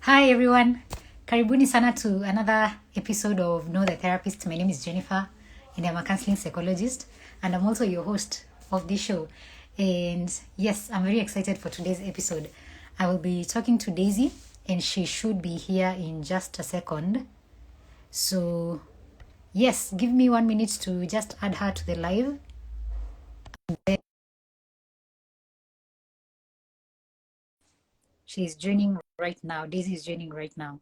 Hi everyone. Karibuni sana to another episode of Know the Therapist. My name is Jennifer and I'm a counseling psychologist and I'm also your host of this show. And yes, I'm very excited for today's episode. I will be talking to Daisy and she should be here in just a second. So, yes, give me 1 minute to just add her to the live. She's joining right now. Daisy is joining right now.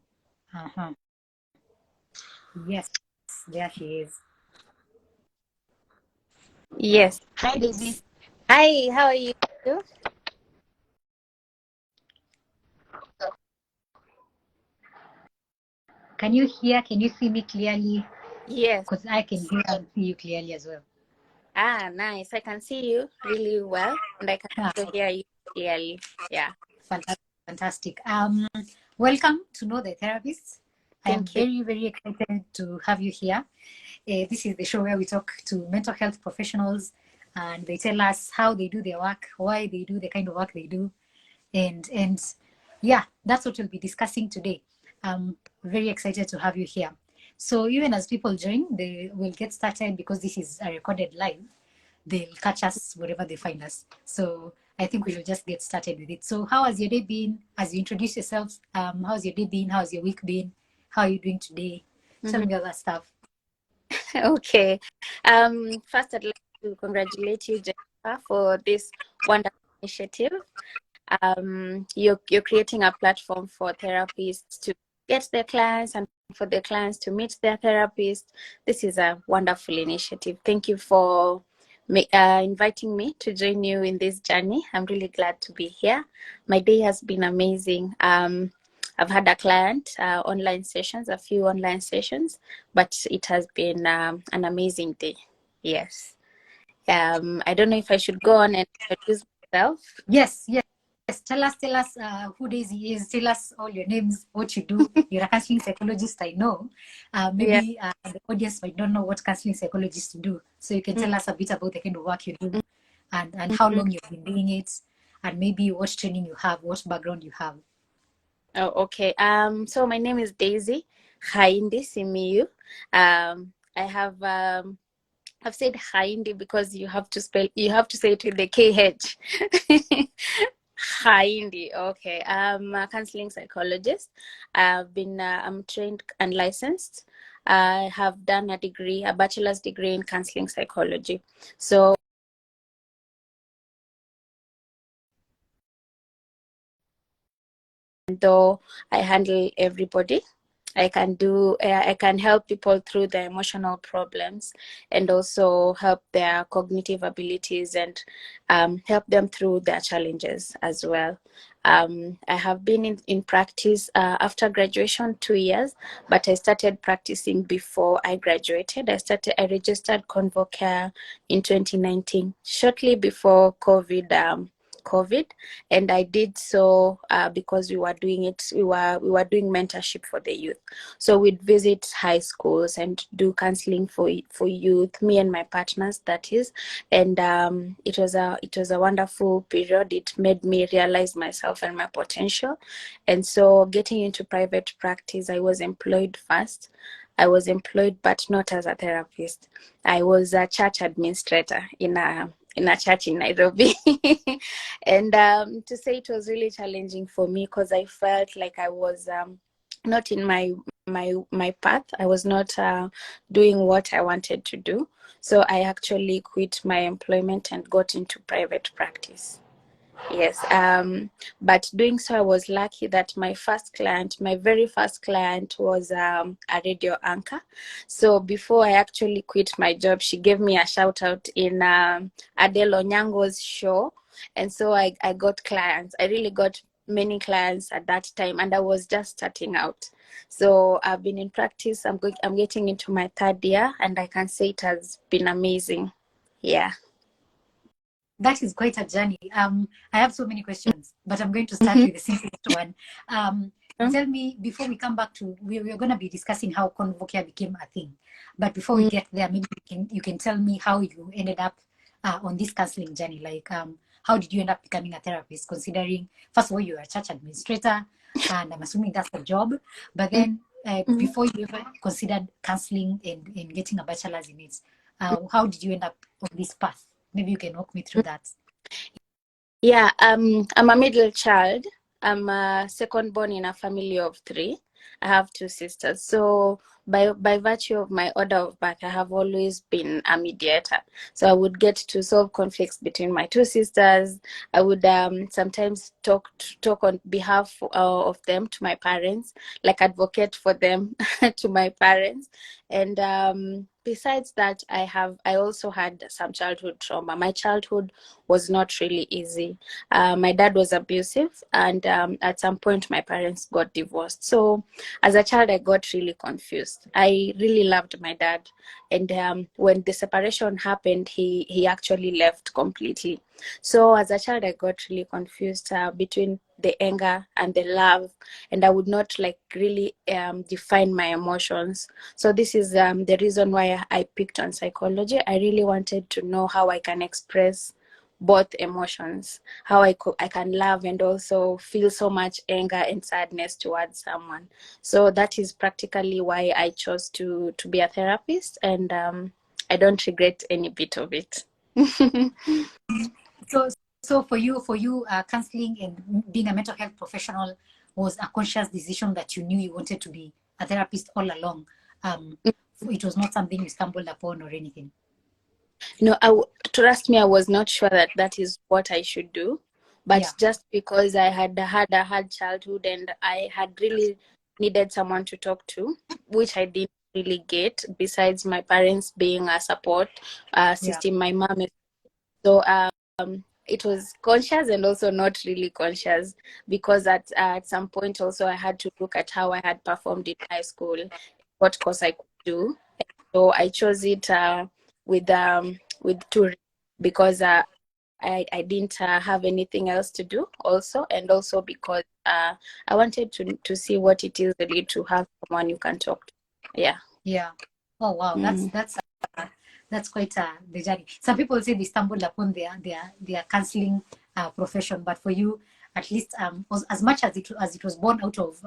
Uh-huh. Yes, there she is. Yes. Hi, Daisy. Hi, how are you? Can you hear? Can you see me clearly? Yes. Because I can hear and see you clearly as well. Ah, nice. I can see you really well, and I can Ah, also hear you clearly. Yeah. fantastic, fantastic. Welcome to Know the Therapist. I am Thank you. very, very excited to have you here. This is the show where we talk to mental health professionals, and they tell us how they do their work, why they do the kind of work they do, and yeah, that's what we'll be discussing today. I'm very excited to have you here. So even as people join, they will get started because this is a recorded live. They'll catch us wherever they find us. So I think we should just get started with it. So how has your day been? As you introduce yourselves, how's your day been? How's your week been? How are you doing today? Tell me all that stuff. Okay. First, I'd like to congratulate you, Jennifer, for this wonderful initiative. You're creating a platform for therapists to get their clients and for their clients to meet their therapist. This is a wonderful initiative. Thank you for inviting me to join you in this journey. I'm really glad to be here. My day has been amazing. I've had a client online sessions, a few online sessions, but it has been an amazing day. Yes. I don't know if I should go on and introduce myself. Yes, yes. Yes, tell us who Daisy is. Tell us all your names, what you do. You're a counseling psychologist, I know. Yeah. Maybe the audience might not know what counseling psychologists do. So you can tell us a bit about the kind of work you do and how Mm-hmm. long you've been doing it, and maybe what training you have, what background you have. Oh, okay. So my name is Daisy Khaindi Simiyu. I have I've said Khaindi because you have to say it with the KH. Khaindi. Okay. I'm a counseling psychologist. I'm trained and licensed. I have done a bachelor's degree in counseling psychology. So though I handle everybody, I can help people through their emotional problems and also help their cognitive abilities and help them through their challenges as well. I have been in practice after graduation 2 years, but I started practicing before I graduated. I registered convocare in 2019, shortly before COVID, and I did so because we were doing mentorship for the youth. So we'd visit high schools and do counseling for youth, me and my partners, that is. And it was a wonderful period. It made me realize myself and my potential. And so getting into private practice, I was employed first. I was employed, but not as a therapist. I was a church administrator in a church in Nairobi. And to say it was really challenging for me because I felt like I was not in my path. I was not doing what I wanted to do. So I actually quit my employment and got into private practice. Yes. But doing so, I was lucky that my very first client was a radio anchor. So before I actually quit my job, she gave me a shout out in Adele Onyango's show. And so I got clients. I really got many clients at that time, and I was just starting out. So I've been in practice. I'm getting into my third year, and I can say it has been amazing. Yeah. That is quite a journey. I have so many questions, but I'm going to start with the simplest one. Tell me, before we come back to, we're going to be discussing how convocare became a thing. But before we get there, maybe you can tell me how you ended up on this counseling journey. Like, how did you end up becoming a therapist? Considering, first of all, you're a church administrator. and I'm assuming that's the job. But then before you ever considered counseling and getting a bachelor's in it, how did you end up on this path? Maybe you can walk me through that. Yeah, I'm a middle child. I'm a second born in a family of 3. I have 2 sisters. So by virtue of my order of birth, I have always been a mediator. So I would get to solve conflicts between my 2 sisters. I would sometimes talk on behalf of them to my parents, like advocate for them to my parents. And besides that, I also had some childhood trauma. My childhood was not really easy. My dad was abusive, and at some point my parents got divorced. So as a child, I got really confused. I really loved my dad, and when the separation happened, he actually left completely. So as a child, I got really confused between the anger and the love, and I would not like really define my emotions. So this is the reason why I picked on psychology. I really wanted to know how I can express both emotions, how I can love and also feel so much anger and sadness towards someone. So that is practically why I chose to be a therapist, and I don't regret any bit of it. So for you, counseling and being a mental health professional was a conscious decision that you knew you wanted to be a therapist all along. It was not something you stumbled upon or anything. No, trust me, I was not sure that that is what I should do. But just because I had a hard childhood and I had really needed someone to talk to, which I didn't really get, besides my parents being a support system, my mom is. So it was conscious and also not really conscious, because at some point also I had to look at how I had performed in high school, what course I could do. So I chose it with 2, because I didn't have anything else to do also, and also because I wanted to see what it is really to have someone you can talk to. Yeah. Oh wow, that's quite the journey. Some people say they stumbled upon their counseling profession, but for you, at least as much as it was born out of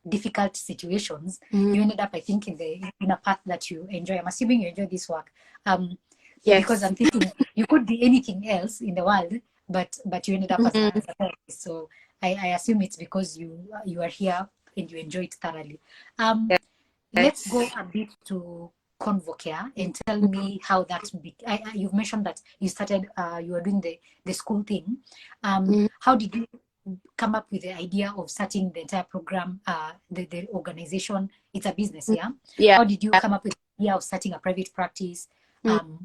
difficult situations, you ended up, I think, in a path that you enjoy. I'm assuming you enjoy this work. Yes. Because I'm thinking you could be anything else in the world, but you ended up as a therapist. So I assume it's because you are here and you enjoy it thoroughly. Let's go a bit to convocare and tell me how that you've mentioned that you started you were doing the school thing. How did you come up with the idea of starting the entire program, the organization? It's a business, yeah. How did you come up with the idea of starting a private practice?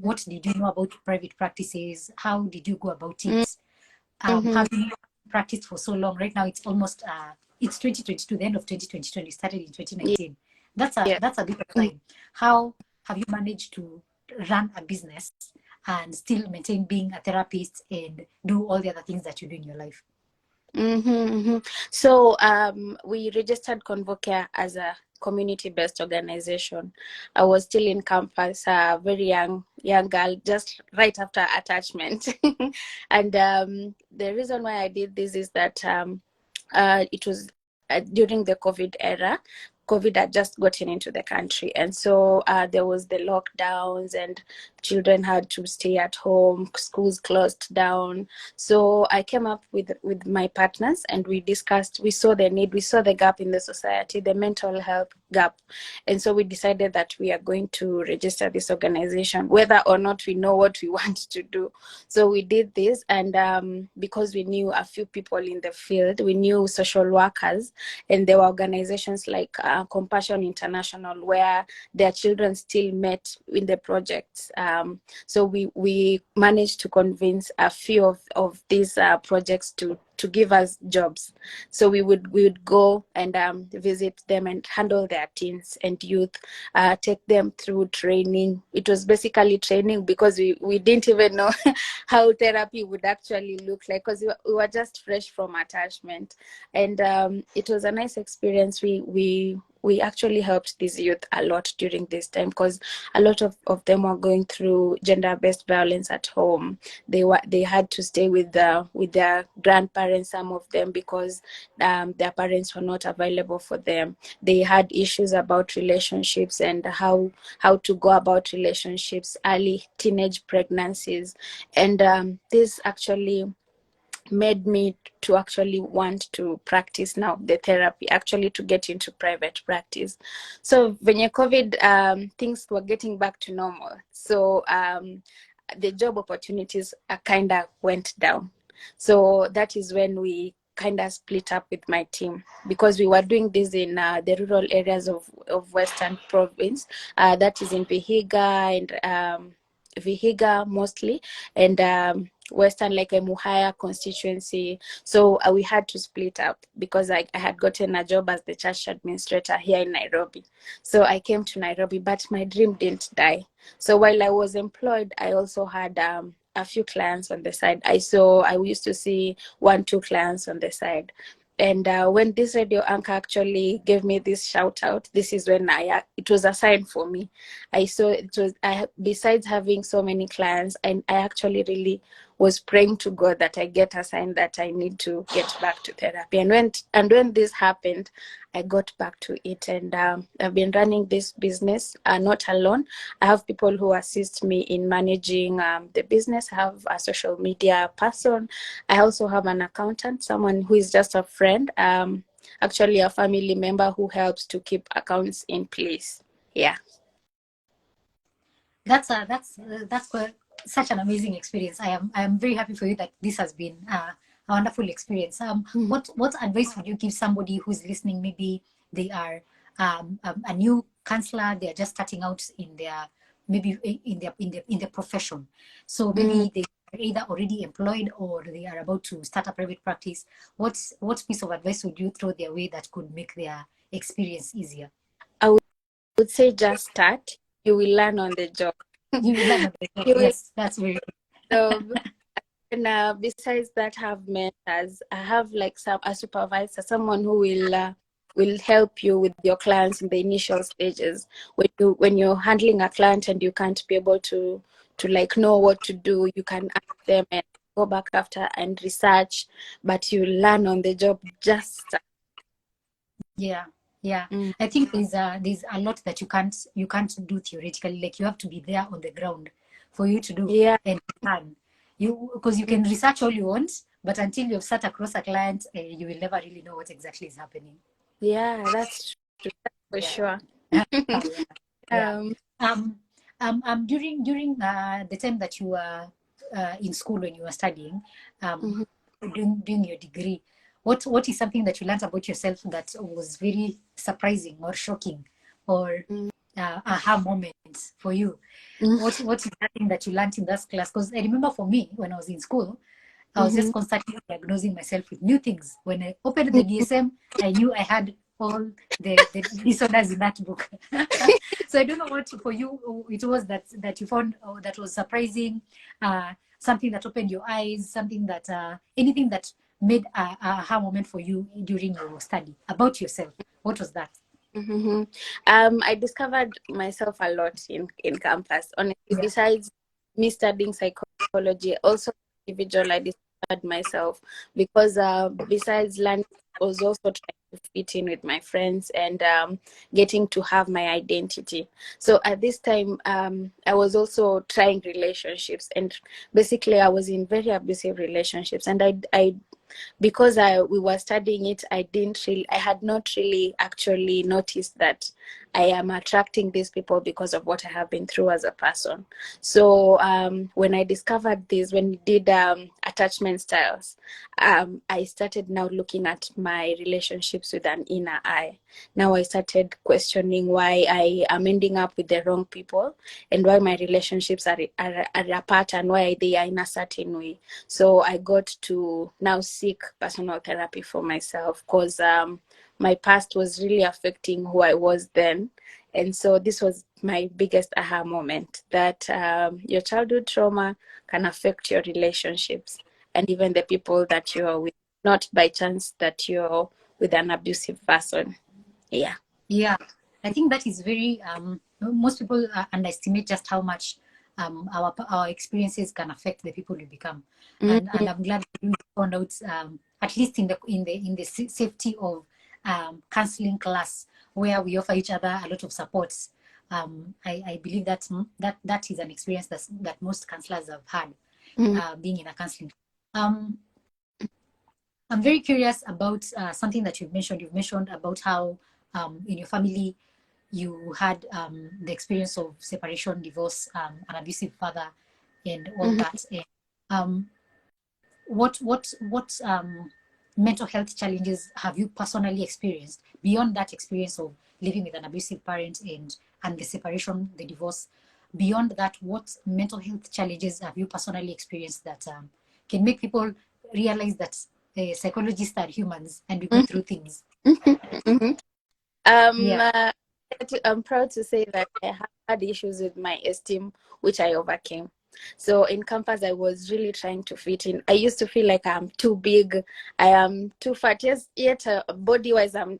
What did you know about private practices? How did you go about it? Having practiced for so long, right now it's almost it's 2022, the end of 2022, and you started in 2019. That's a bit of time. How have you managed to run a business and still maintain being a therapist and do all the other things that you do in your life? So we registered Convocare as a community-based organization. I was still in campus, a very young girl, just right after attachment. And the reason why I did this is that it was during the COVID era. COVID had just gotten into the country, and so there was the lockdowns, and children had to stay at home, schools closed down. So I came up with my partners, and we discussed, we saw the need, we saw the gap in the society, the mental health gap. And so we decided that we are going to register this organization, whether or not we know what we want to do. So we did this, and because we knew a few people in the field, we knew social workers, and there were organizations like Compassion International, where their children still met in the projects. So we managed to convince a few of these projects to give us jobs. So we would go and visit them and handle their teens and youth, take them through training. It was basically training, because we didn't even know how therapy would actually look like, because we were just fresh from attachment. And it was a nice experience. We we actually helped these youth a lot during this time, because a lot of them were going through gender-based violence at home. They had to stay with their grandparents, some of them, because their parents were not available for them. They had issues about relationships and how to go about relationships, early teenage pregnancies, and this actually made me to actually want to practice now the therapy, actually to get into private practice. So when COVID, things were getting back to normal. So the job opportunities kind of went down. So that is when we kind of split up with my team, because we were doing this in the rural areas of Western province. That is in Vihiga and Vihiga mostly, and Western, like a Muhaya constituency. So we had to split up, because I had gotten a job as the church administrator here in Nairobi. So I came to Nairobi, but my dream didn't die. So while I was employed, I also had a few clients on the side. I used to see 1-2 clients on the side. And when this radio anchor actually gave me this shout out, this is when it was a sign for me. I saw it was, besides having so many clients, and I actually really was praying to God that I get a sign that I need to get back to therapy. And when this happened, I got back to it, and I've been running this business not alone. I have people who assist me in managing the business. I have a social media person. I also have an accountant, someone who is just a friend, actually a family member who helps to keep accounts in place. Yeah. That's quite, such an amazing experience. I am very happy for you that this has been a wonderful experience. What advice would you give somebody who's listening? Maybe they are a new counselor. They are just starting out in their in their profession. So maybe they are either already employed or they are about to start a private practice. What piece of advice would you throw their way that could make their experience easier? I would say just start. You will learn on the job. You will learn on the job. Yes, that's very good. And besides that, I have mentors. I have like a supervisor, someone who will help you with your clients in the initial stages. When you're handling a client and you can't be able to like know what to do, you can ask them and go back after and research, but you learn on the job. Just start. Yeah. I think there's a lot that you can't do theoretically. Like, you have to be there on the ground for you to do. Yeah. And plan. Because you can research all you want, but until you've sat across a client, you will never really know what exactly is happening. Yeah, that's true. That's for sure. Yeah. During the time that you were in school, when you were studying, doing your degree, what is something that you learned about yourself that was very surprising or shocking, or aha moments for you? What is that thing that you learned in that class? Because I remember, for me, when I was in school, I was just constantly diagnosing myself with new things. When I opened the DSM, I knew I had all the disorders in that book. So I don't know what for you it was that you found that was surprising, something that opened your eyes, something that anything that made a aha moment for you during your study about yourself. What was that? I discovered myself a lot in campus. Honestly, besides me studying psychology, also individual, I discovered myself, because besides learning, I was also trying to fit in with my friends and getting to have my identity. So at this time, I was also trying relationships, and basically I was in very abusive relationships, and I because we were studying it, I had not really actually noticed that I am attracting these people because of what I have been through as a person. So when I discovered this, when we did attachment styles, I started now looking at my relationships with an inner eye. Now I started questioning why I am ending up with the wrong people, and why my relationships are apart, and why they are in a certain way. So I got to now seek personal therapy for myself, because my past was really affecting who I was then. And so this was my biggest aha moment, that your childhood trauma can affect your relationships and even the people that you're with, not by chance that you're with an abusive person. Yeah. Yeah, I think that is very, most people underestimate just how much our experiences can affect the people we become. And I'm glad you found out, at least in the safety of counseling class, where we offer each other a lot of supports. I believe that is an experience that most counselors have had, being in a counseling. Um, I'm very curious about something that you've mentioned. You've mentioned about how in your family you had the experience of separation, divorce, an abusive father, and all that. And, what mental health challenges have you personally experienced beyond that experience of living with an abusive parent and the separation, the divorce? Beyond that, what mental health challenges have you personally experienced that can make people realize that psychologists are humans and we go through things? Mhm. Yeah. I'm proud to say that I had issues with my esteem, which I overcame. So in campus, I was really trying to fit in. I used to feel like I'm too big, I am too fat. Yes, yet body-wise, I'm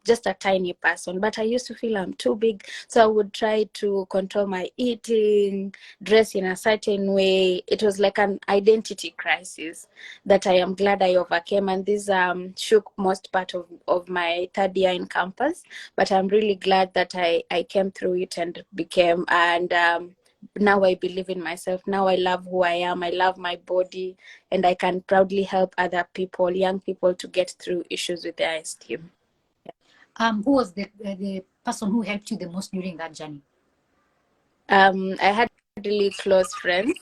just a tiny person. But I used to feel I'm too big, so I would try to control my eating, dress in a certain way. It was like an identity crisis that I am glad I overcame, and this shook most part of my third year in campus. But I'm really glad that I came through it and became, and now I believe in myself. Now I love who I am. I love my body, and I can proudly help other people, young people, to get through issues with their esteem. Who was the person who helped you the most during that journey? I had really close friends.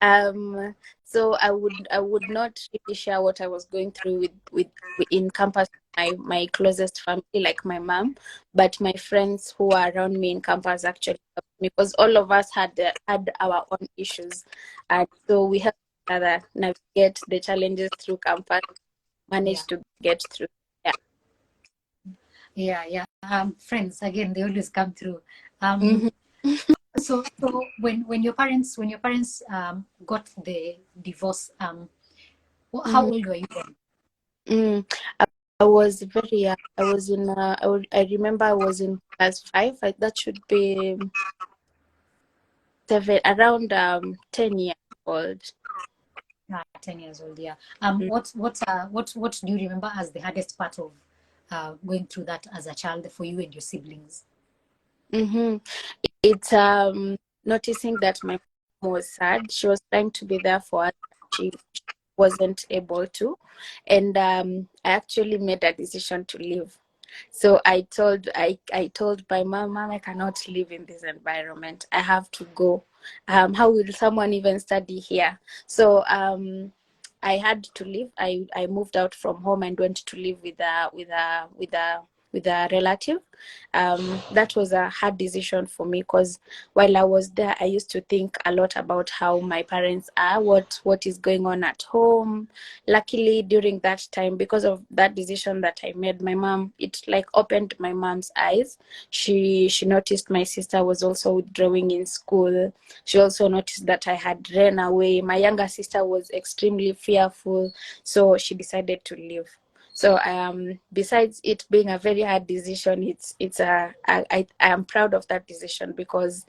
um, so I would not really share what I was going through with in campus, my closest family, like my mom, but my friends who are around me in campus actually helped me, because all of us had our own issues, and so we helped each other navigate the challenges through campus, Yeah. manage to get through. Yeah. Yeah. Friends, again, they always come through. Mhm. So when your parents got the divorce, how Mhm. old were you then? Mm. I was very young. I was in. I remember I was in class 5. That should be seven, around 10 years old. 10 years old. Yeah. Mm. What do you remember as the hardest part of going through that as a child for you and your siblings? Mm-hmm. It's noticing that my mom was sad. She was trying to be there for us. She wasn't able to, and I actually made a decision to leave. So I told my mom, I cannot live in this environment. I have to go. How will someone even study here? So I had to leave. I moved out from home and went to live with a relative. That was a hard decision for me, because while I was there, I used to think a lot about how my parents are, what is going on at home. Luckily, during that time, because of that decision that I made, my mom, it like opened my mom's eyes. She noticed my sister was also withdrawing in school. She also noticed that I had ran away. My younger sister was extremely fearful, so she decided to leave. So besides it being a very hard decision, I am proud of that decision, because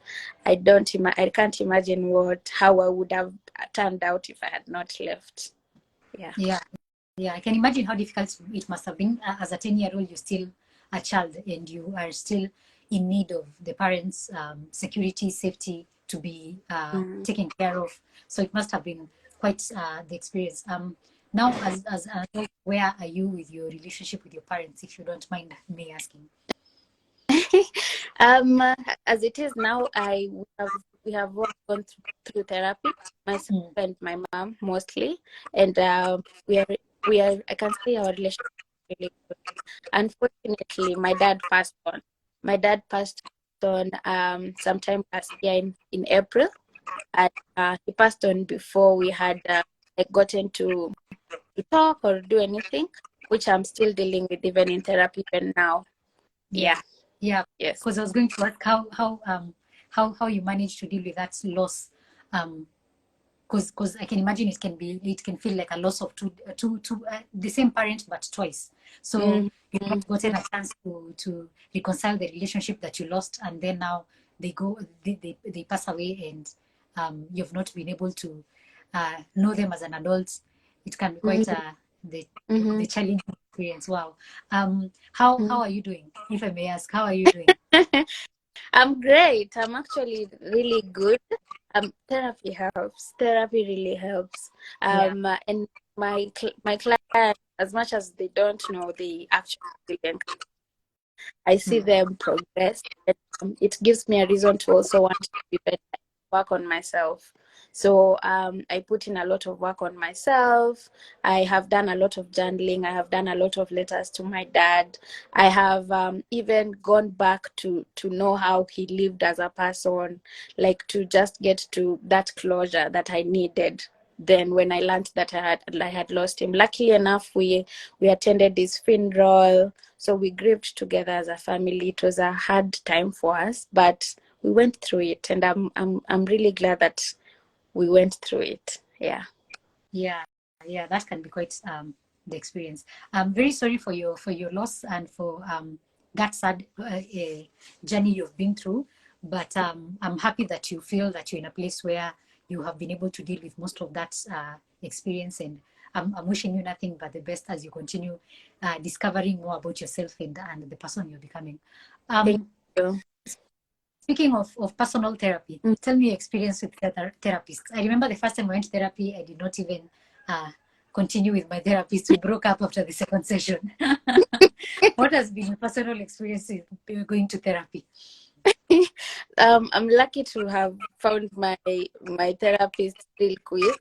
I can't imagine how I would have turned out if I had not left. Yeah. Yeah, I can imagine how difficult it must have been. As a 10-year-old, you're still a child and you are still in need of the parents' security, safety to be Mm. taken care of. So it must have been quite the experience. Now, as an adult, where are you with your relationship with your parents, if you don't mind me asking? um, as it is now, we have all gone through therapy, myself Mm. and my mom mostly, and we are. I can say our relationship is really good. Unfortunately, my dad passed on. My dad passed on sometime last year in April, and he passed on before we had like gotten to talk or do anything, which I'm still dealing with even in therapy even now. Yeah, Yeah. yeah. Yes. Because I was going to ask how you managed to deal with that loss. Um, because I can imagine it can feel like a loss of the same parent but twice. So you've not gotten a chance to reconcile the relationship that you lost, and then now they pass away, and you've not been able to know them as an adult. It can be quite the challenging experience. Wow. How are you doing? If I may ask, how are you doing? I'm great. I'm actually really good. Therapy helps. Therapy really helps. Yeah. And my clients, as much as they don't know the actual experience, I see them progress. And, it gives me a reason to also want to be better, work on myself. So I put in a lot of work on myself. I have done a lot of journaling. I have done a lot of letters to my dad. I have even gone back to know how he lived as a person, like to just get to that closure that I needed. Then when I learned that I had lost him, luckily enough, we attended his funeral. So we grieved together as a family. It was a hard time for us, but we went through it, and I'm really glad that we went through it. Yeah. Yeah, that can be quite the experience. I'm very sorry for your loss and for that sad journey you've been through. But I'm happy that you feel that you're in a place where you have been able to deal with most of that experience, and I'm wishing you nothing but the best as you continue discovering more about yourself and the person you're becoming. Thank you. Speaking of personal therapy, tell me your experience with therapists. I remember the first time I went to therapy, I did not even continue with my therapist. We broke up after the second session. What has been your personal experience with going to therapy? I'm lucky to have found my therapist real quick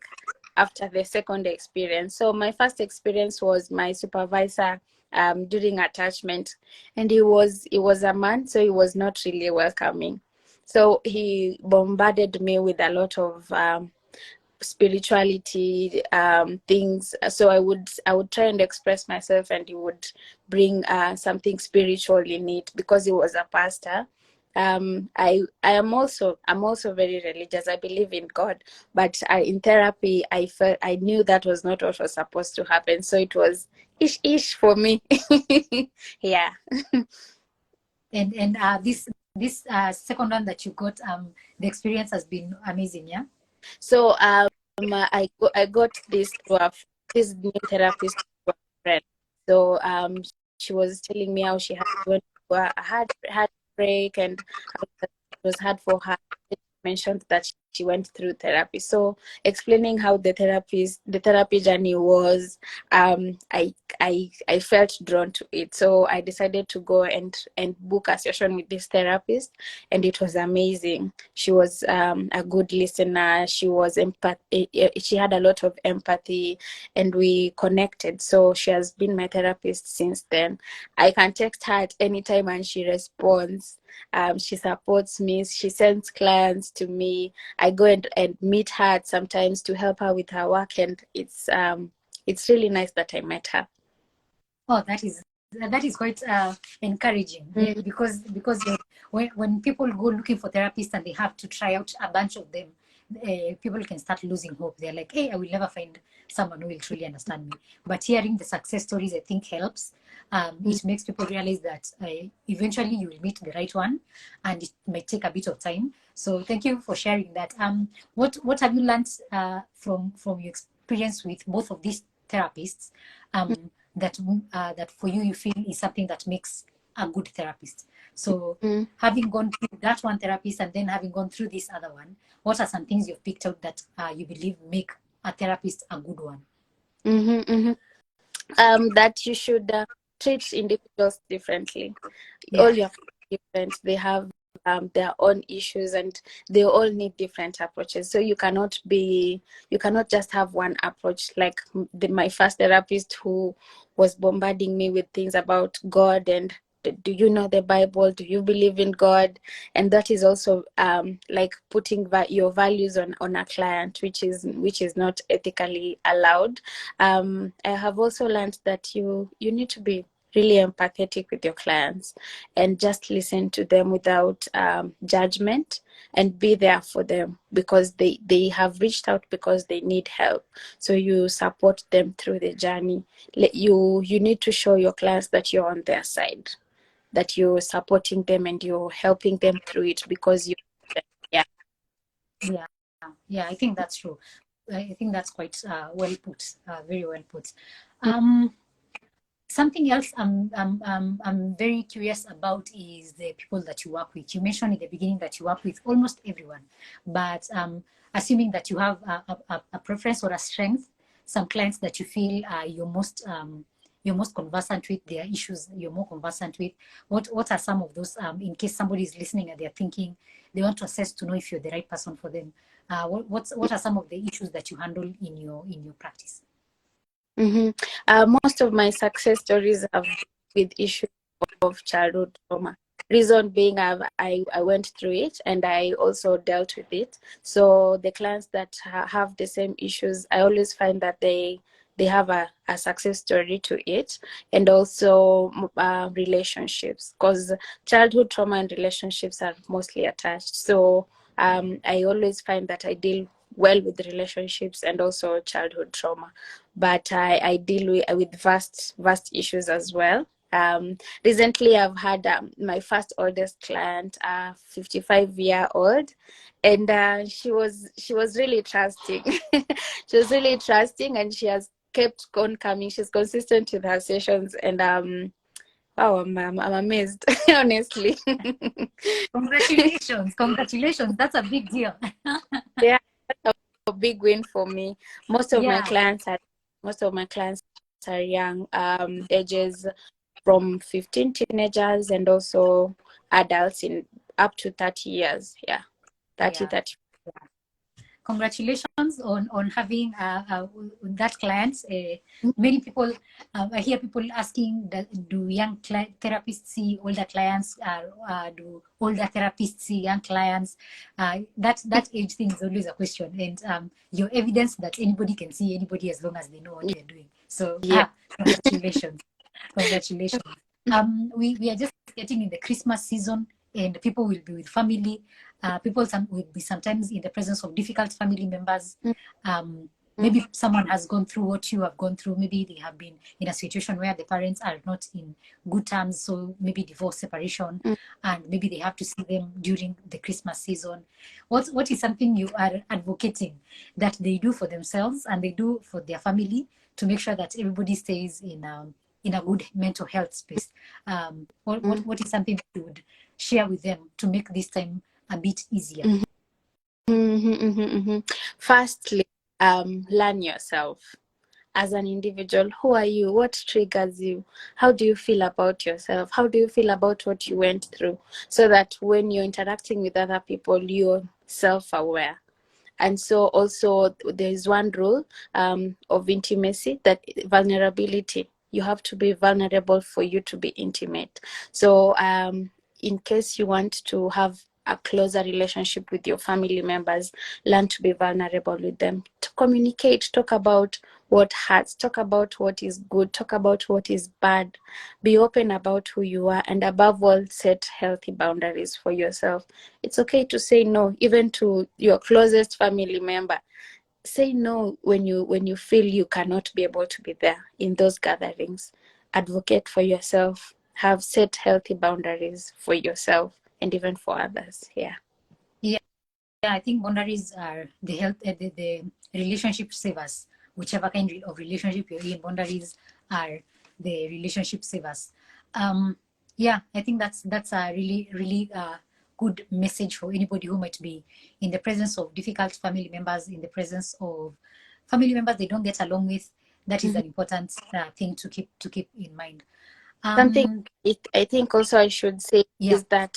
after the second experience. So my first experience was my supervisor during attachment, and he was a man, so he was not really welcoming. So he bombarded me with a lot of spirituality things. So I would try and express myself, and he would bring something spiritual in it because he was a pastor. I'm also very religious. I believe in God, but in therapy I knew that was not what was supposed to happen, so it was ish for me. Yeah. And this second one that you got, the experience has been amazing. Yeah. So I got this through this new therapist through a friend. So she was telling me how she had went through a hard break, and how it was hard for her. She mentioned that she went through therapy. So explaining how the therapy journey was, I felt drawn to it. So I decided to go and book a session with this therapist, and it was amazing. She was a good listener. She was she had a lot of empathy, and we connected. So she has been my therapist since then. I can text her at any time and she responds. She supports me. She sends clients to me. I go and meet her sometimes to help her with her work, and it's really nice that I met her. Oh, that is quite encouraging. Because when people go looking for therapists and they have to try out a bunch of them, people can start losing hope. They're like, hey, I will never find someone who will truly understand me. But hearing the success stories, I think, helps. It makes people realize that eventually you will meet the right one, and it might take a bit of time. So thank you for sharing that. What have you learned from your experience with both of these therapists that for you feel is something that makes a good therapist? So having gone through that one therapist and then having gone through this other one, what are some things you've picked out that you believe make a therapist a good one? That you should treat individuals differently. Yeah. All your different. They have their own issues, and they all need different approaches. So you cannot just have one approach. Like my first therapist, who was bombarding me with things about God and, do you know the Bible? Do you believe in God? And that is also like putting your values on a client, which is not ethically allowed. I have also learned that you need to be really empathetic with your clients, and just listen to them without judgment, and be there for them because they have reached out because they need help. So you support them through the journey. You need to show your clients that you're on their side, that you're supporting them and you're helping them through it because you, yeah. Yeah, I think that's true. I think that's quite well put, very well put. Something else I'm very curious about is the people that you work with. You mentioned in the beginning that you work with almost everyone, but assuming that you have a preference or a strength, some clients that you feel you're most conversant with, their issues you're more conversant with. What are some of those, in case somebody is listening and they're thinking they want to assess to know if you're the right person for them? What are some of the issues that you handle in your practice? Most of my success stories have with issues of childhood trauma. Reason being, I went through it and I also dealt with it. So the clients that have the same issues, I always find that they have a success story to it, and also relationships, because childhood trauma and relationships are mostly attached. So I always find that I deal well with relationships and also childhood trauma, but I deal with vast issues as well. Recently, I've had my first oldest client, 55-year-old, and she was really trusting. She was really trusting, and she has kept on coming. She's consistent with her sessions, and wow, I'm amazed, honestly. Congratulations! That's a big deal. Yeah, that's a big win for me. Most of my Yeah. clients are young, ages from 15, teenagers, and also adults in up to 30 years. Yeah, 30. Congratulations on having that client. Many people, I hear people asking, do young therapists see older clients? Do older therapists see young clients? That age thing is always a question, and your evidence that anybody can see anybody as long as they know what they're doing. So Yeah. congratulations. We are just getting in the Christmas season, and people will be with family. People will be sometimes in the presence of difficult family members. Maybe someone has gone through what you have gone through. Maybe they have been in a situation where the parents are not in good terms, so maybe divorce, separation, and maybe they have to see them during the Christmas season. What is something you are advocating that they do for themselves and they do for their family to make sure that everybody stays in a good mental health space? What is something that you would share with them to make this time a bit easier? Firstly, learn yourself as an individual. Who are you? What triggers you? How do you feel about yourself? How do you feel about what you went through? So that when you're interacting with other people, you're self-aware. And so also there is one rule of intimacy, that vulnerability. You have to be vulnerable for you to be intimate. So in case you want to have a closer relationship with your family members, learn to be vulnerable with them. To communicate, talk about what hurts, talk about what is good, talk about what is bad. Be open about who you are, and above all, set healthy boundaries for yourself. It's okay to say no, even to your closest family member. Say no when you feel you cannot be able to be there in those gatherings. Advocate for yourself. Have set healthy boundaries for yourself and even for others. Yeah. Yeah, I think boundaries are the relationship savers. Whichever kind of relationship you're in, boundaries are the relationship savers. Yeah, I think that's a really good message for anybody who might be in the presence of difficult family members, in the presence of family members they don't get along with. That is an important thing to keep in mind. Something I think also I should say is that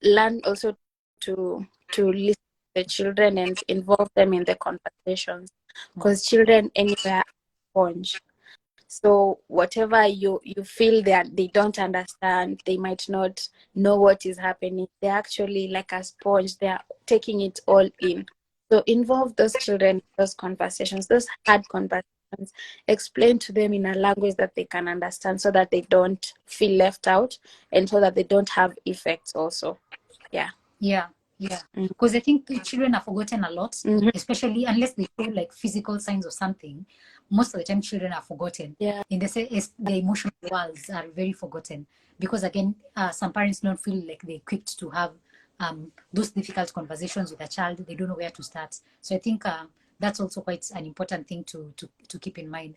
learn also to listen to the children and involve them in the conversations, because children anywhere are sponge. So whatever you feel that they don't understand, they might not know what is happening, they're actually like a sponge. They're taking it all in. So involve those children in those conversations, those hard conversations questions, explain to them in a language that they can understand so that they don't feel left out and so that they don't have effects also. Yeah. Yeah. Because I think children are forgotten a lot, Mm-hmm. especially unless they show like physical signs or something. Most of the time, children are forgotten. Yeah. In the emotional worlds are very forgotten because again, some parents don't feel like they're equipped to have those difficult conversations with a child. They don't know where to start. So I think that's also quite an important thing to keep in mind.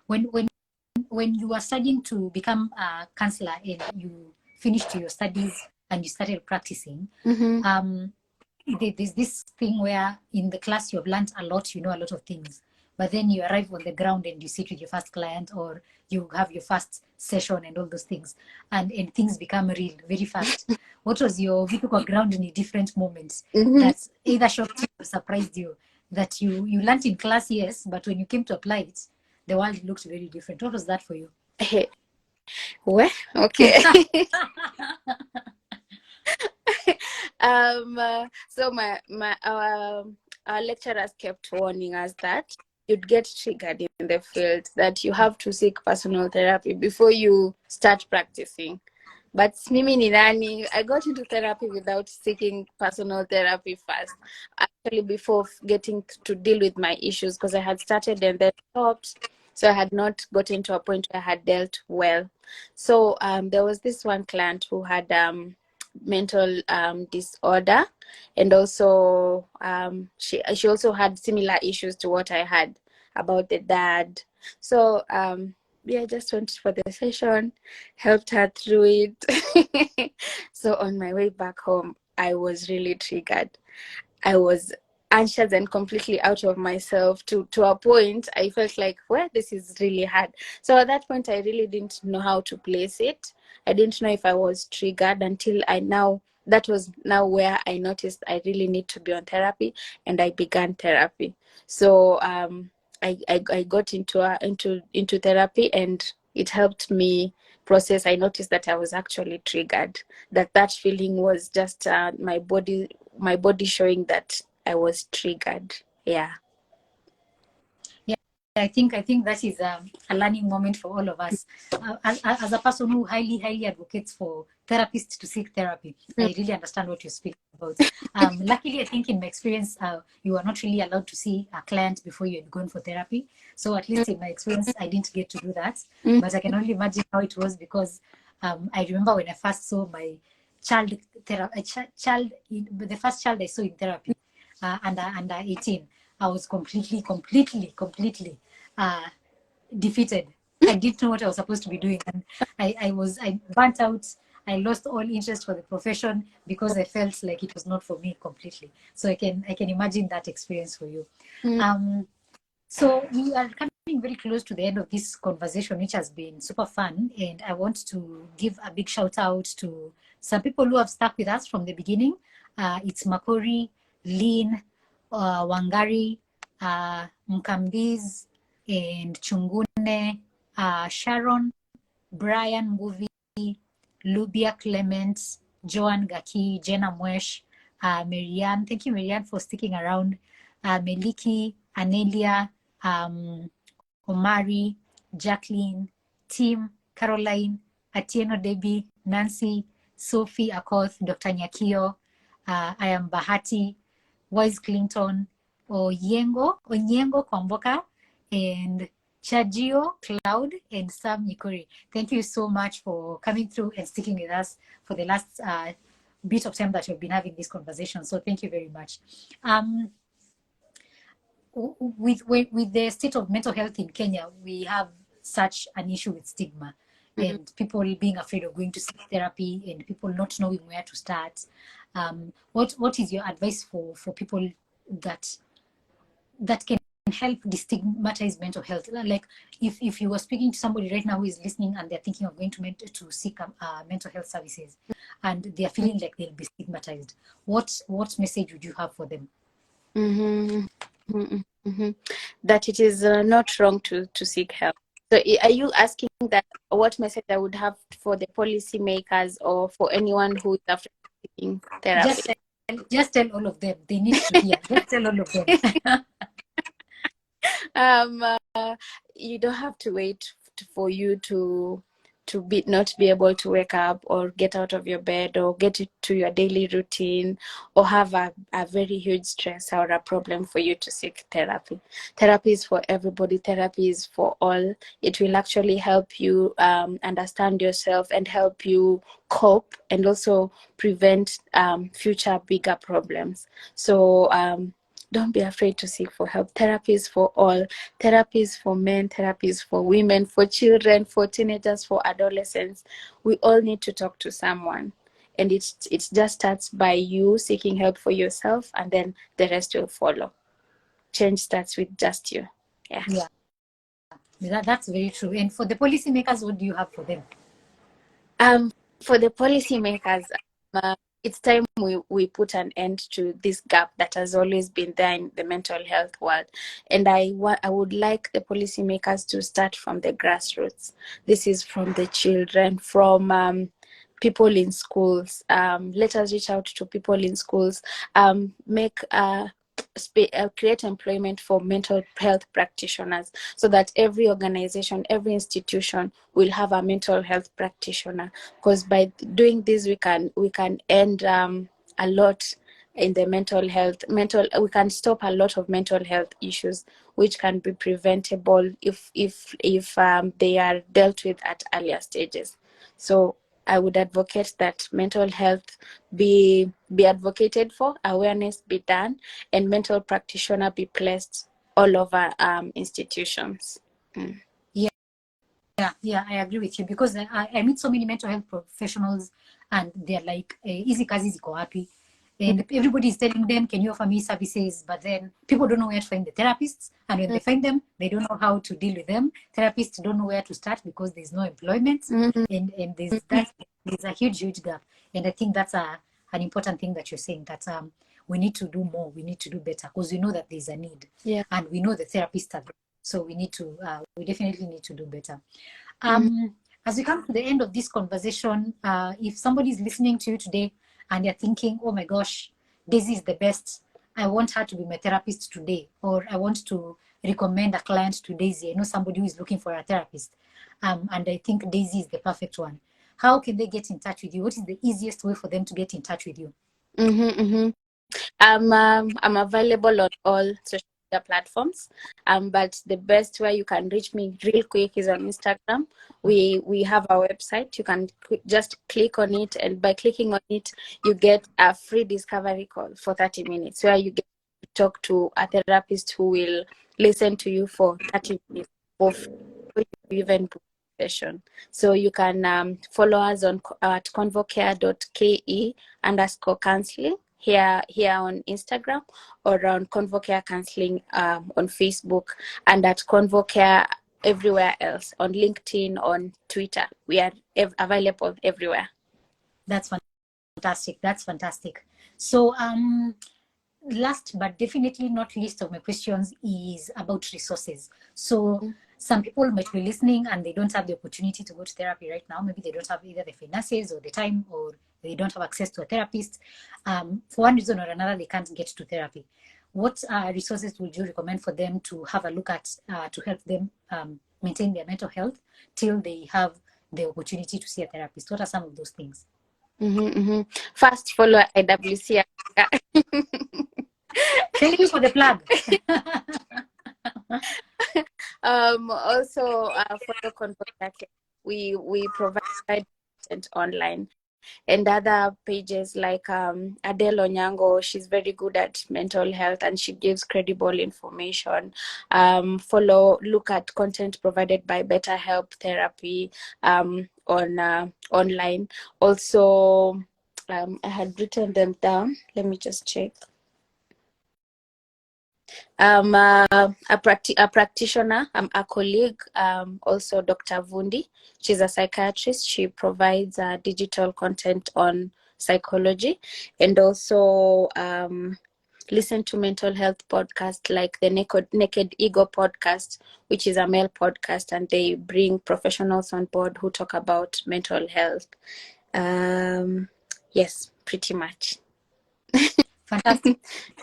When you are studying to become a counselor and you finished your studies and you started practicing, there's this thing where in the class you have learned a lot, you know a lot of things, but then you arrive on the ground and you sit with your first client or you have your first session and all those things, and things become real very fast. What was your typical ground in a different moment that either shocked you or surprised you, that you learned in class, yes, but when you came to apply it, the world looked very different? What was that for you? Well, okay. So our lecturers kept warning us that you'd get triggered in the field, that you have to seek personal therapy before you start practicing. But mimi ni nani, I got into therapy without seeking personal therapy first, actually, before getting to deal with my issues, because I had started and then stopped. So I had not gotten to a point where I had dealt well. So there was this one client who had mental disorder, and also she also had similar issues to what I had about the dad. So I just went for the session, helped her through it. So on my way back home, I was really triggered. I was anxious and completely out of myself to a point I felt like, well, this is really hard. So at that point, I really didn't know how to place it. I didn't know if I was triggered until that was now where I noticed I really need to be on therapy, and I began therapy. So I got into therapy, and it helped me process. I noticed that I was actually triggered, that feeling was just my body showing that I was triggered. Yeah. I think that is a learning moment for all of us. As a person who highly advocates for therapists to seek therapy, I really understand what you're speaking about. Luckily, I think in my experience, you are not really allowed to see a client before you're going for therapy. So at least in my experience, I didn't get to do that. But I can only imagine how it was, because I remember when I first saw my the first child I saw in therapy, under 18, I was completely defeated. I didn't know what I was supposed to be doing, and I burnt out. I lost all interest for the profession because I felt like it was not for me completely. So I can imagine that experience for you. So we are coming very close to the end of this conversation, which has been super fun, and I want to give a big shout out to some people who have stuck with us from the beginning. It's Makori, Lynn, Wangari, Mkambiz, and Chungune, Sharon, Brian Mbuvi, Lubia Clement, Joan Gaki, Jenna Mwesh, Marianne. Thank you, Marianne, for sticking around. Meliki, Anelia, Omari, Jacqueline, Tim, Caroline, Atieno Debbie, Nancy, Sophie Akoth, Dr. Nyakio, I am Bahati, Wise Clinton, Onyengo Kwamboka, and Chajio Cloud, and Sam Nikuri. Thank you so much for coming through and sticking with us for the last bit of time that we've been having this conversation. So thank you very much. With the state of mental health in Kenya, we have such an issue with stigma, and people being afraid of going to seek therapy, and people not knowing where to start. What is your advice for people that can help destigmatize mental health? Like if you were speaking to somebody right now who is listening and they're thinking of going to seek mental health services, and they're feeling like they'll be stigmatized, what message would you have for them? That it is not wrong to seek help. So are you asking that what message I would have for the policymakers or for anyone who is after seeking therapy? Just tell all of them. They need to hear. Just tell all of them. um, you don't have to wait for you to not be able to wake up or get out of your bed or get to your daily routine or have a very huge stress or a problem for you to seek therapy. Therapy is for everybody. Therapy is for all. It will actually help you understand yourself and help you cope and also prevent future bigger problems. So don't be afraid to seek for help. Therapy is for all. Therapy is for men, therapy is for women, for children, for teenagers, for adolescents. We all need to talk to someone. And it just starts by you seeking help for yourself, and then the rest will follow. Change starts with just you. Yeah, that's very true. And for the policymakers, what do you have for them? For the policymakers, it's time we put an end to this gap that has always been there in the mental health world. And I would like the policymakers to start from the grassroots. This is from the children, from people in schools. Let us reach out to people in schools. Make create employment for mental health practitioners, so that every organization, every institution will have a mental health practitioner. Because by doing this, we can end a lot in the mental health. We can stop a lot of mental health issues, which can be preventable if they are dealt with at earlier stages. So I would advocate that mental health be advocated for, awareness be done, and mental practitioner be placed all over institutions. Yeah, I agree with you, because I meet so many mental health professionals, and they're like, easy kazi ziko wapi? And everybody is telling them, can you offer me services? But then people don't know where to find the therapists. And when they find them, they don't know how to deal with them. Therapists don't know where to start because there's no employment. And there's a huge gap. And I think that's an important thing that you're saying, that we need to do more. We need to do better, because we know that there's a need. Yeah. And we know the therapists are there. So we definitely need to do better. As we come to the end of this conversation, if somebody is listening to you today and they're thinking, oh my gosh, Daisy is the best, I want her to be my therapist today, or I want to recommend a client to Daisy, I know somebody who is looking for a therapist, and I think Daisy is the perfect one. How can they get in touch with you? What is the easiest way for them to get in touch with you? I'm available on all social media platforms, but the best way you can reach me real quick is on Instagram. We have our website. You can just click on it, and by clicking on it, you get a free discovery call for 30 minutes, where you get to talk to a therapist who will listen to you for 30 minutes of even session. So you can follow us at convocare.Ke _counseling here on Instagram, or on Convocare Counseling on Facebook, and at Convocare everywhere else, on LinkedIn, on Twitter. We are available everywhere. That's fantastic. That's fantastic. So last but definitely not least of my questions is about resources. So some people might be listening and they don't have the opportunity to go to therapy right now. Maybe they don't have either the finances or the time, or they don't have access to a therapist. For one reason or another, they can't get to therapy. What resources would you recommend for them to have a look at to help them maintain their mental health till they have the opportunity to see a therapist? What are some of those things? First, follow IWC. Thank you for the plug. Also, follow convocare. We provide content online, and other pages like Adele Onyango. She's very good at mental health and she gives credible information. Look at content provided by Better Help Therapy on online. Also, I had written them down. Let me just check. A practitioner, a colleague, also Dr. Vundi. She's a psychiatrist. She provides digital content on psychology, and also listen to mental health podcasts like the Naked Ego podcast, which is a male podcast, and they bring professionals on board who talk about mental health. Yes, pretty much. Fantastic.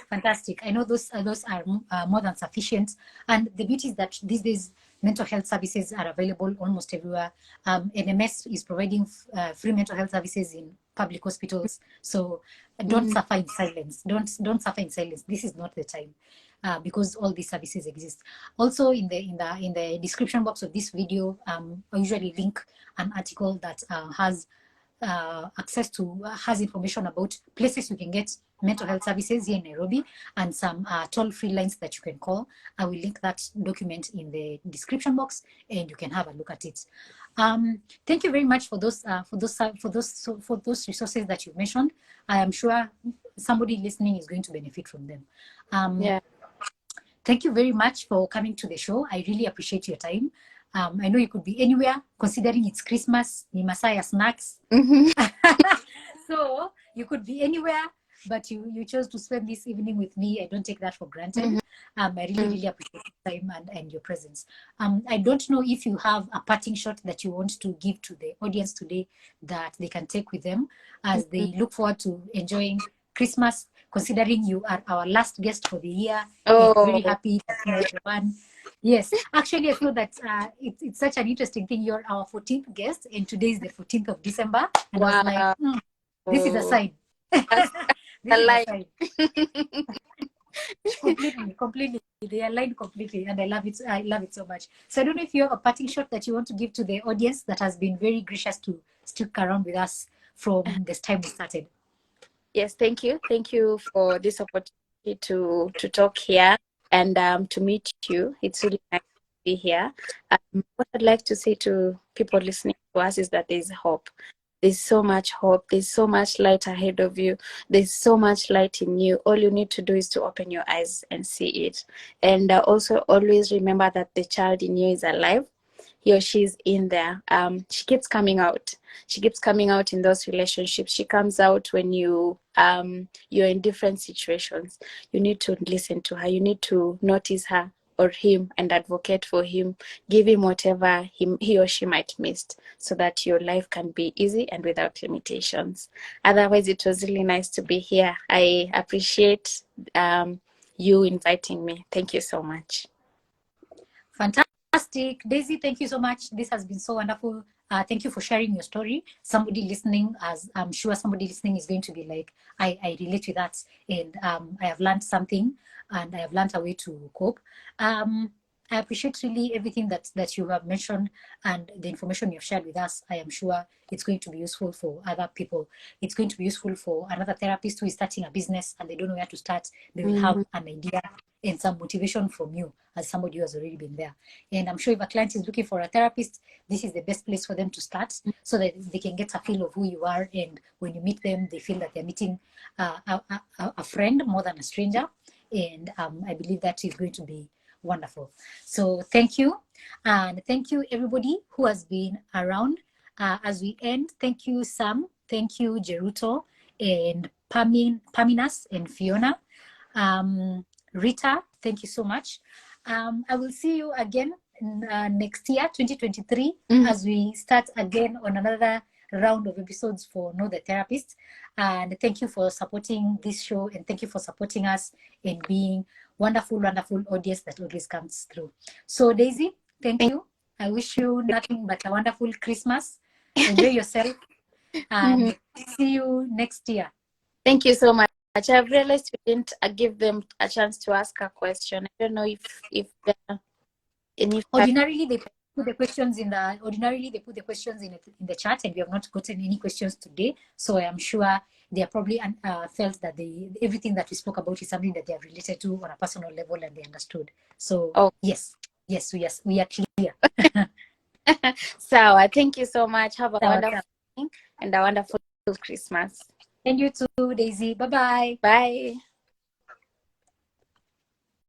Fantastic. I know those are more than sufficient. And the beauty is that these days, mental health services are available almost everywhere. NMS is providing free mental health services in public hospitals. So don't suffer in silence. Don't suffer in silence. This is not the time. Because all these services exist. Also, in the description box of this video, I usually link an article that has information about places you can get mental health services here in Nairobi and some toll-free lines that you can call. I will link that document in the description box, and you can have a look at it. Thank you very much for those resources that you mentioned. I am sure somebody listening is going to benefit from them. Yeah. Thank you very much for coming to the show. I really appreciate your time. I know you could be anywhere, considering it's Christmas, ni Messiah snacks. So you could be anywhere, but you chose to spend this evening with me. I don't take that for granted. I really appreciate your time and your presence. I don't know if you have a parting shot that you want to give to the audience today that they can take with them as they look forward to enjoying Christmas, considering you are our last guest for the year. Oh. Very happy that you are the one. Yes, actually, I feel that it's such an interesting thing. You're our 14th guest, and today is the 14th of December. And wow. I was like, this is a sign. This is a sign. Completely. They aligned completely, and I love it. I love it so much. So I don't know if you have a parting shot that you want to give to the audience that has been very gracious to stick around with us from this time we started. Yes, thank you. Thank you for this opportunity to talk here and to meet you. It's really nice to be here. What I'd like to say to people listening to us is that there's hope. There's so much hope. There's so much light ahead of you. There's so much light in you. All you need to do is to open your eyes and see it. And also always remember that the child in you is alive. He or she is in there. She keeps coming out. She keeps coming out in those relationships. She comes out when you're in different situations. You need to listen to her. You need to notice her or him and advocate for him. Give him whatever he or she might miss so that your life can be easy and without limitations. Otherwise, it was really nice to be here. I appreciate you inviting me. Thank you so much. Fantastic. Daisy, thank you so much. This has been so wonderful. Thank you for sharing your story. Somebody listening, as I'm sure somebody listening is going to be like, I relate to that, and I have learned something, and I have learned a way to cope. I appreciate really everything that you have mentioned and the information you've shared with us. I am sure it's going to be useful for other people. It's going to be useful for another therapist who is starting a business and they don't know where to start. They will have an idea and some motivation from you as somebody who has already been there. And I'm sure if a client is looking for a therapist, this is the best place for them to start so that they can get a feel of who you are. And when you meet them, they feel that they're meeting a friend more than a stranger. And I believe that is going to be wonderful. So thank you. And thank you everybody who has been around as we end. Thank you, Sam. Thank you, Jeruto and Paminas and Fiona. Rita, thank you so much. I will see you again next year, 2023, as we start again on another round of episodes for Know the Therapist. And thank you for supporting this show, and thank you for supporting us in being wonderful, wonderful audience that always comes through. So Daisy, thank you. I wish you nothing but a wonderful Christmas. Enjoy yourself, and see you next year. Thank you so much. I've realized we didn't give them a chance to ask a question. I don't know if ordinarily they put the questions in the chat, and we have not gotten any questions today. So I am sure they are probably felt that everything that we spoke about is something that they have related to on a personal level and they understood. So yes, we are clear. So thank you so much. Have a wonderful evening and a wonderful Christmas. And you too, Daisy. Bye-bye. Bye.